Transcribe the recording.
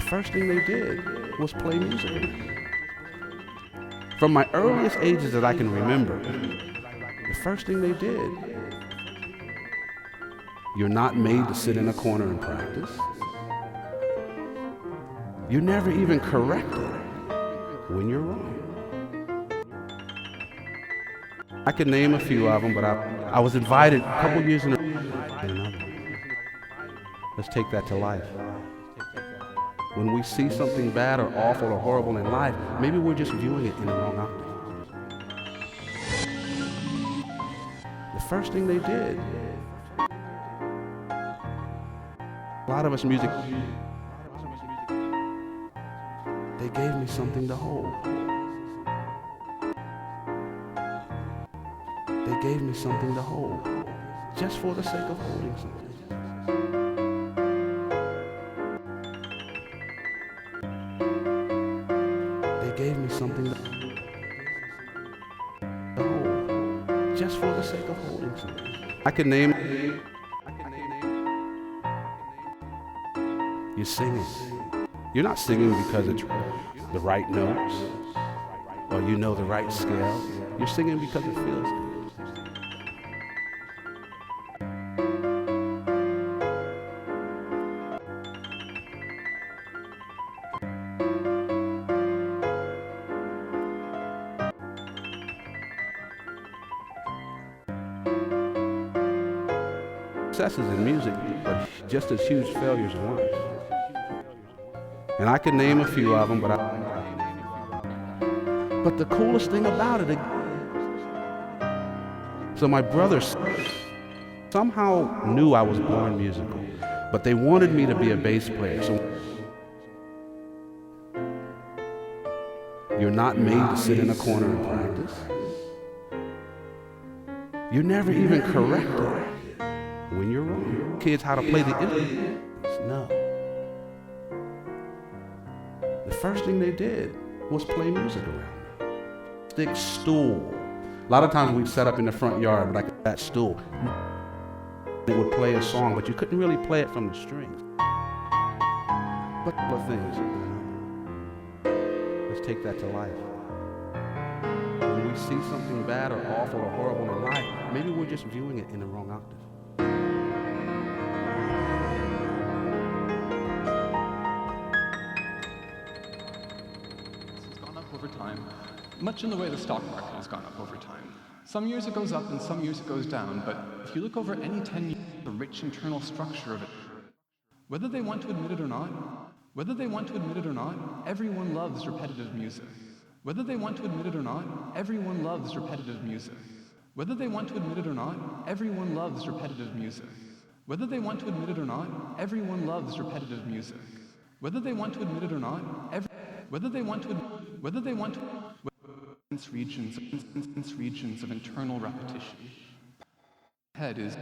first thing they did was play music. From my earliest ages that I can remember, the first thing they did. You're not made to sit in a corner and practice. You're never even corrected when you're wrong. I could name a few of them, but I was invited a couple years in another. Let's take that to life. When we see something bad or awful or horrible in life, maybe we're just viewing it in the wrong octave. The first thing they did, a lot of us music, they gave me something to hold. They gave me something to hold, just for the sake of holding something. They gave me something to hold, just for the sake of holding something. I could name. You're singing. You're not singing because it's the right notes or you know the right scale. You're singing because it feels good. Successes in music, but just as huge failures in life. And I could name a few of them, but the coolest thing about it, so my brothers somehow knew I was born musical, but they wanted me to be a bass player. So you're not made to sit in a corner and practice. You're never even corrected when you're wrong. Kids how to play the instruments. No. The first thing they did was play music around. Stick stool. A lot of times we'd set up in the front yard like that stool. It would play a song, but you couldn't really play it from the strings. But other things. Let's take that to life. When we see something bad or awful or horrible in life, maybe we're just viewing it in the wrong octave. Over time, much in the way the stock market has gone up over time. Some years it goes up and some years it goes down, but if you look over any 10 years, the rich internal structure of it, whether they want to admit it or not, everyone loves repetitive music. Whether they want to admit it or not, everyone loves repetitive music. Whether they want to admit it or not, everyone loves repetitive music. Whether they want to admit it or not, everyone loves repetitive music. Whether they want to admit it or not, regions of internal repetition. Head is